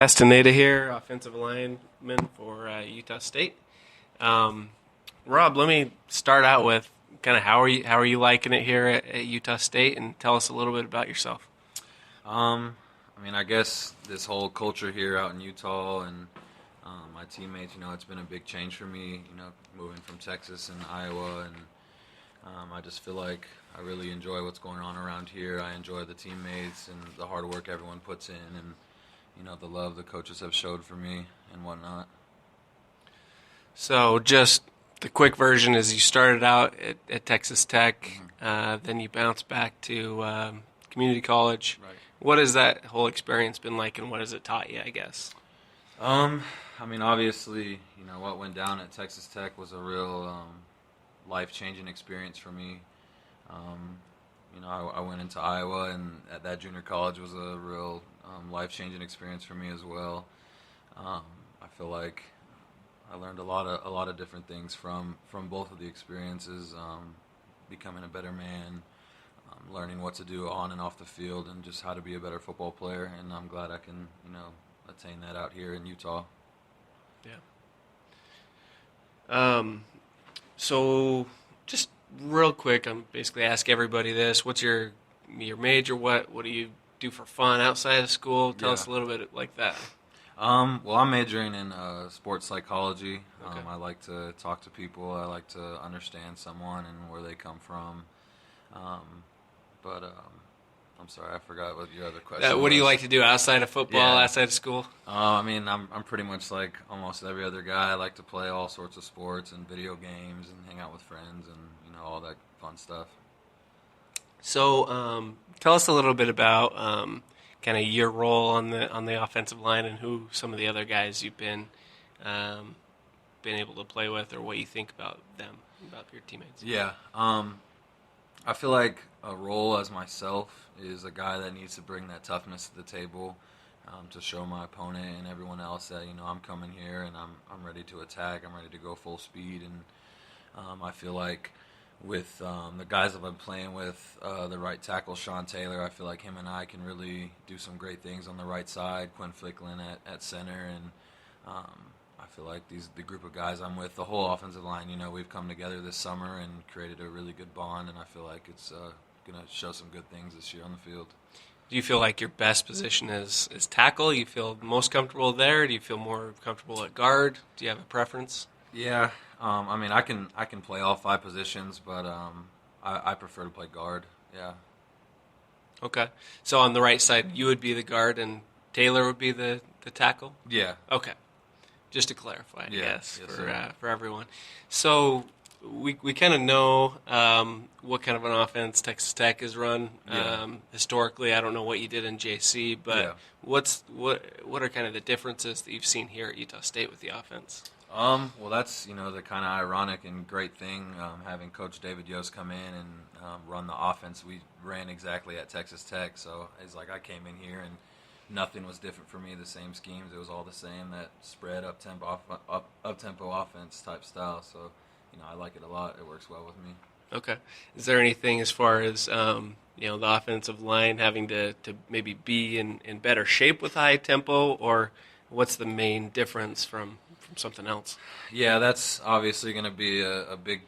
Castaneda here, offensive lineman for Utah State. Rob, let me start out with kind of how are you liking it here at Utah State, and tell us a little bit about yourself. I guess this whole culture here out in Utah and my teammates, it's been a big change for me, moving from Texas and Iowa, and I just feel like I really enjoy what's going on around here. I enjoy the teammates and the hard work everyone puts in, and the love the coaches have showed for me and whatnot. So, just the quick version is you started out at Texas Tech, then you bounced back to community college. Right. What has that whole experience been like, and what has it taught you, I guess? Obviously, what went down at Texas Tech was a real life-changing experience for me. I went into Iowa, and at that junior college was a real life-changing experience for me as well. I feel like I learned a lot of different things from both of the experiences. Becoming a better man, learning what to do on and off the field, and just how to be a better football player. And I'm glad I can attain that out here in Utah. Yeah. So just real quick, I'm basically ask everybody this: what's your major? What do you do for fun outside of school? Tell us a little bit like that. Well, I'm majoring in sports psychology. Okay. I like to talk to people. I like to understand someone and where they come from. I'm sorry, I forgot what your other question was. What do you like to do outside of football, outside of school? I'm pretty much like almost every other guy. I like to play all sorts of sports and video games and hang out with friends and all that fun stuff. So, tell us a little bit about kind of your role on the offensive line, and who some of the other guys you've been able to play with, or what you think about them, about your teammates. Yeah, I feel like a role as myself is a guy that needs to bring that toughness to the table, to show my opponent and everyone else that I'm coming here and I'm ready to attack. I'm ready to go full speed, and I feel like with the guys I've been playing with, the right tackle, Sean Taylor, I feel like him and I can really do some great things on the right side. Quinn Flicklin at center, and I feel like the group of guys I'm with, the whole offensive line, we've come together this summer and created a really good bond, and I feel like it's going to show some good things this year on the field. Do you feel like your best position is tackle? You feel most comfortable there? Do you feel more comfortable at guard? Do you have a preference? Yeah, I can play all five positions, but I prefer to play guard. Yeah. Okay. So on the right side, you would be the guard, and Taylor would be the tackle? Yeah. Okay. Just to clarify, I guess, yes, for everyone. So we kind of know what kind of an offense Texas Tech has run historically. I don't know what you did in JC, but what are kind of the differences that you've seen here at Utah State with the offense? Well, that's the kind of ironic and great thing, having Coach David Yost come in and run the offense we ran exactly at Texas Tech. So it's like I came in here and nothing was different for me. The same schemes, it was all the same. That spread up tempo offense type style. So I like it a lot. It works well with me. Okay. Is there anything as far as the offensive line having to maybe be in better shape with high tempo, or what's the main difference from something else? Yeah, that's obviously going to be a big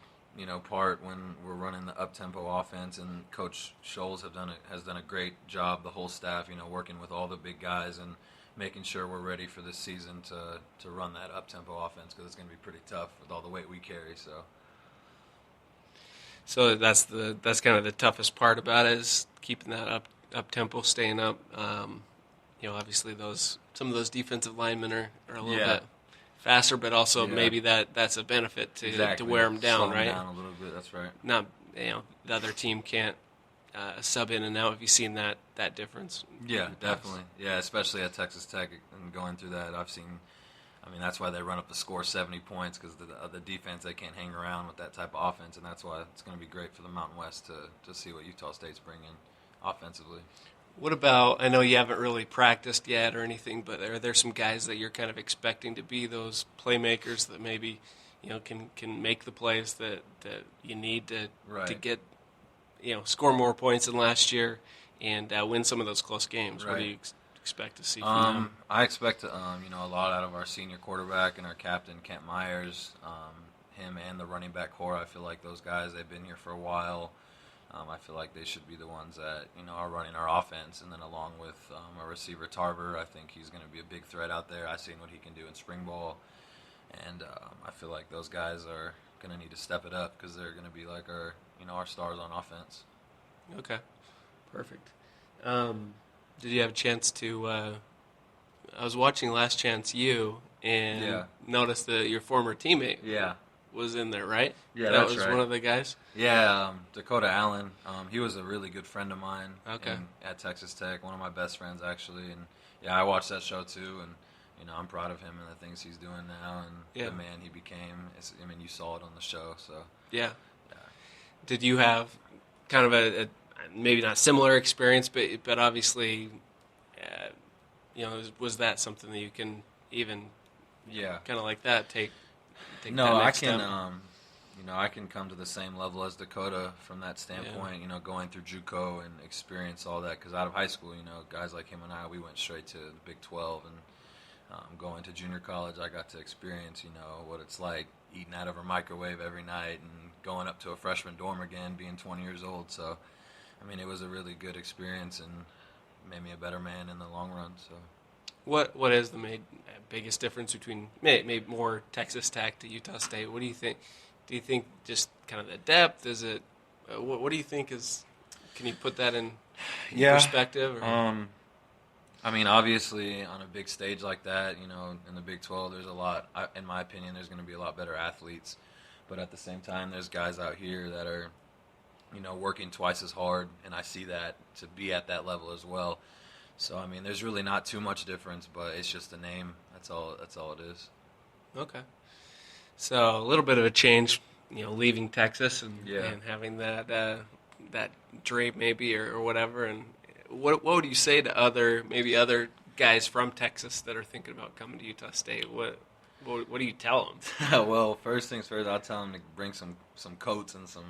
part when we're running the up-tempo offense, and Coach Scholes has done a great job, the whole staff, working with all the big guys and making sure we're ready for this season to run that up-tempo offense, because it's going to be pretty tough with all the weight we carry. So that's kind of the toughest part about it, is keeping that up tempo, staying up. Obviously some of those defensive linemen are a little bit faster, but also maybe that's a benefit to wear them down, slow right? Them down a little bit. That's right. Not the other team can't sub in and out. Have you seen that difference? Yeah, definitely. Yeah, especially at Texas Tech and going through that, I've seen. That's why they run up the score 70 points, because the defense, they can't hang around with that type of offense, and that's why it's going to be great for the Mountain West to see what Utah State's bringing offensively. What about, I know you haven't really practiced yet or anything, but are there some guys that you're kind of expecting to be those playmakers that maybe can make the plays that you need to get score more points than last year and win some of those close games? Right. What are you expect to see from them? I expect a lot out of our senior quarterback and our captain, Kent Myers. Him and the running back core, I feel like those guys, they've been here for a while. I feel like they should be the ones that are running our offense, and then along with our receiver Tarver, I think he's going to be a big threat out there. I've seen what he can do in spring ball, and I feel like those guys are going to need to step it up because they're going to be like our stars on offense. Okay, perfect. Did you have a chance to? I was watching Last Chance U and noticed that your former teammate was in there, right? Yeah, that was right. One of the guys. Yeah, Dakota Allen. He was a really good friend of mine. Okay. At Texas Tech, one of my best friends actually, and I watched that show too, and I'm proud of him and the things he's doing now, and the man he became. You saw it on the show, so yeah. Did you have kind of a maybe not similar experience, but obviously, was that something that you can even kind of like that take no, that I next can step? I can come to the same level as Dakota from that standpoint. Going through JUCO and experience all that, because out of high school, guys like him and I, we went straight to the Big 12, and going to junior college, I got to experience what it's like eating out of a microwave every night and going up to a freshman dorm again, being 20 years old. So it was a really good experience and made me a better man in the long run. So, what is the biggest difference between maybe more Texas Tech to Utah State? What do you think? Do you think just kind of the depth? Is it? What do you think is? Can you put that in perspective? Or? Obviously, on a big stage like that, in the Big 12, there's a lot. In my opinion, there's going to be a lot better athletes. But at the same time, there's guys out here that are working twice as hard, and I see that to be at that level as well. So, there's really not too much difference, but it's just a name. That's all it is. Okay. So, a little bit of a change, leaving Texas and having that drape maybe or whatever. And what would you say to other guys from Texas that are thinking about coming to Utah State? What do you tell them? Well, first things first, I'll tell them to bring some coats and some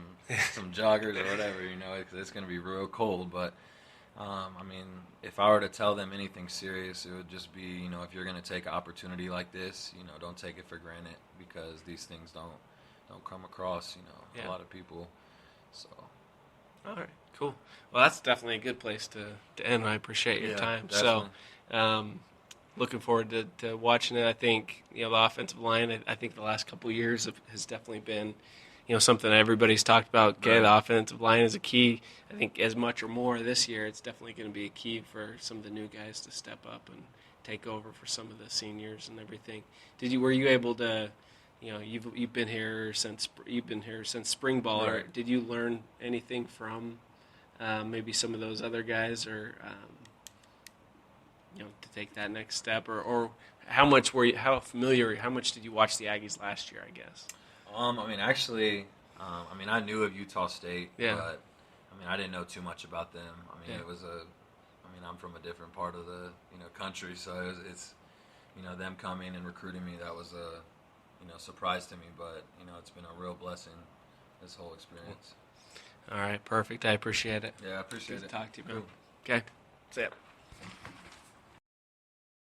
joggers or whatever, because it's going to be real cold. But, if I were to tell them anything serious, it would just be, if you're going to take an opportunity like this, don't take it for granted, because these things don't come across, a lot of people. So. All right, cool. Well, that's definitely a good place to end. I appreciate your time. Definitely. So, looking forward to watching it. I think the offensive line. I think the last couple of years has definitely been, something everybody's talked about. Okay, the offensive line is a key. I think as much or more this year, it's definitely going to be a key for some of the new guys to step up and take over for some of the seniors and everything. Were you able to? You've been here since spring ball. Right. Or did you learn anything from maybe some of those other guys, or to take that next step, or how much did you watch the Aggies last year? I guess. I knew of Utah State, but I didn't know too much about them. It was I'm from a different part of the country, so it's them coming and recruiting me. That was a surprise to me, but it's been a real blessing, this whole experience. All right, perfect. I appreciate it. Yeah, I appreciate it. Good to talk to you, man. Cool. Okay, that's it.